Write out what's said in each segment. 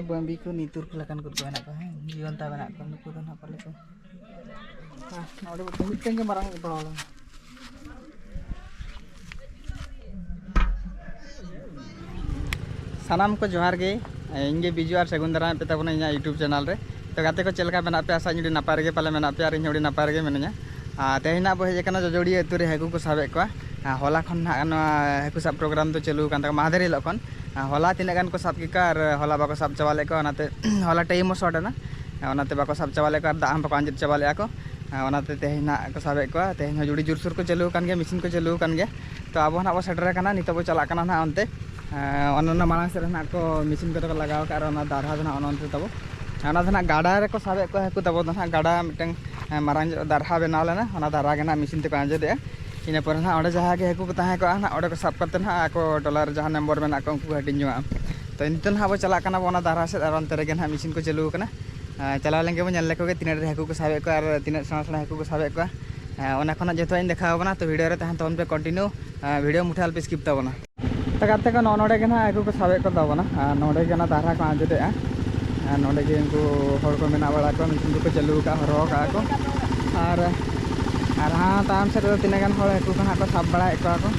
bambi ko nitur kelakan ko ko enak kan jion ta enak kan ko na pale ko ᱱᱚᱰᱮ ᱢᱤᱫᱴᱮᱱ ᱜᱮ ᱢᱟᱨᱟᱝ ᱯᱟᱲᱟᱣ ᱞᱮᱱᱟ सानाम को जोहार गे इंगे बिजू और सेगुन दारा पे तबना इना यूट्यूब चैनल रे तो गाते को चलका मेना पे आसा जुडी नापार गे पाले मेना पे आर इन जुडी नापार गे मेनया तेहिना बो हेज कना जोजोड़ी अतु रे हेकु को साबे को होला खन ना हेकु सब प्रोग्राम तो चलू कान माहदेर हिलो खन होला तिना गान को साब के कार होला बाको साब चावाले को नाते होला टाइम शॉट ना ओनाते बाको साब चावाले को दा हम बाको अंजित चावाले को ओनाते तेहिना को साबे को तेहिना जुडी जुरसुर को चलू कान गे मिसिन को चलू कान गे तो अब ना बो सेटर काना नितो बो चला काना ना अंते अनना मांग से को मिसिन को लगाव का दारहा ना अनंत तब ना गाड़ा रे को साबे को हेकु तब ना गाड़ा मिटन मारांग दारहा बनाव लेना दारा के ना मिसिन ते को आंजे इन पर ना ओडे जहाँ के हेकु को तहे को ना ओडे को साब करते ना को डॉलर जहाँ नंबर में को उनको हटिंजुआ तो इनते ना बो चला काना बोना दारहा से और अंतर के ना मिसिन को चलू कना चला लेंगे बो नेल लेको के तीन रे हेकु को साबे को और तीन सणा हेकु को साबे को ओना खना जतो इन देखाव बना तो वीडियो रे तहन तोन पे कंटिन्यू वीडियो मुठाल पे स्किप तबना गाते को नोडे के ना हेकु को साबे को तबना नोडे के ना दारहा को आंजे नोडे के इनको हर को मेना बड़ा को मिसिन को चलू का हरो का को और हाँ ताम से तीन गान हर हेकु को को साब बड़ा को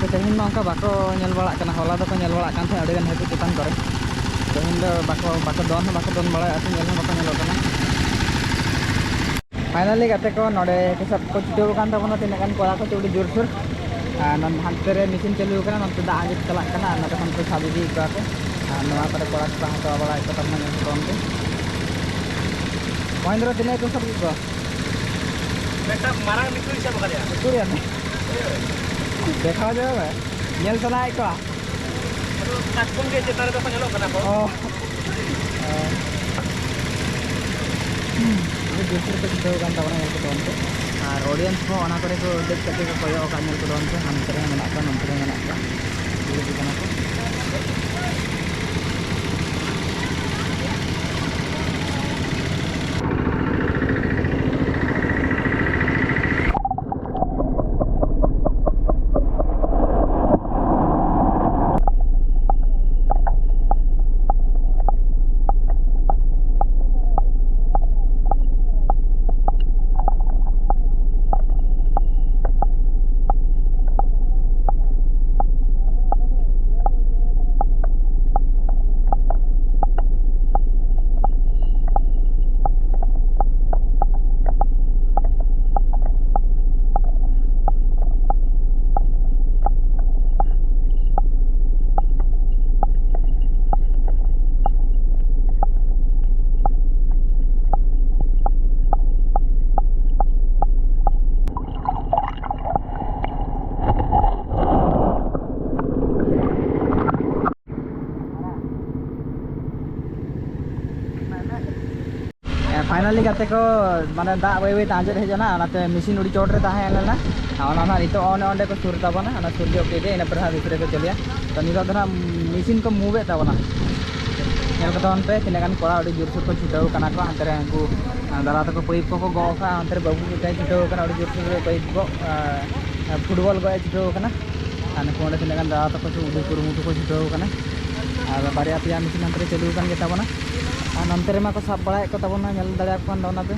तो तेहिन नौका बाको नेल बड़ा कना होला दो को नेल बड़ा कान थे अडे गान हेकु चितान करे तेहिन दो बाको दोन बड़ा आते नेल बाको नेल कना फाइनली गाते को नोडे के सब को चिटो कान तबना तीन गान कोड़ा को चुडी जोर सुर हांते रे मिसिन चलू कना नंते दा आगे चला कना नते हम को साबी दी को नवा पर कोड़ा को हाथ बड़ा को तब मन कोन के महेंद्र दिने को सब को बेटा मारांग निकुरी सब बका दिया निकुरी ने देखा जावे नेल सनाय को तो काटकुम के चेतार पे नेलो कना को ये दूसरे पे चिटो कान तबना नेल को दोन के और ऑडियंस को ओना करे को देख के को कोयो का नेल को दोन के हम करे मेना का नंतर मेना का ये दिखना को फाइनली गाते को माने दा वे वे तांजे हेजना नाते मिसिन उड़ी चोट रे ताहे लेना ना नितो ओंडे को सुर तबना ना सुर जो के इन पर भितरे को चलिया तो नितो ना मिसिन को मूवे तबना नेल को तन पे तिने गान कोड़ा उड़ी जोर सुर को छुटाव कना को अंतरे हमको दारा तक पाइप को गो का अंतरे बाबू के छुटाव कना उड़ी जोर सुर पाइप को फुटबॉल को छुटाव कना आने कोंडे तिने गान दारा तक उड़ी कुरुमुटु को छुटाव कना और बारिया पिया मिसिन अंतरे चलू कान के तबना नंतर में को साब बड़ा को तबना नेल दाड़ा को ना पे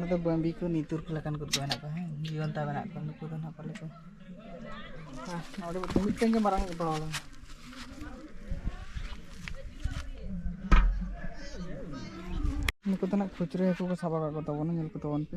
Ada bambi ko nitur kelakan ko enak pa jiwan ta enak ko nuku na pala ko nah udah betul kan ke marang ibaw lang nuku ta nak khuchre ko sabak ko tawon nyel ko tawon pe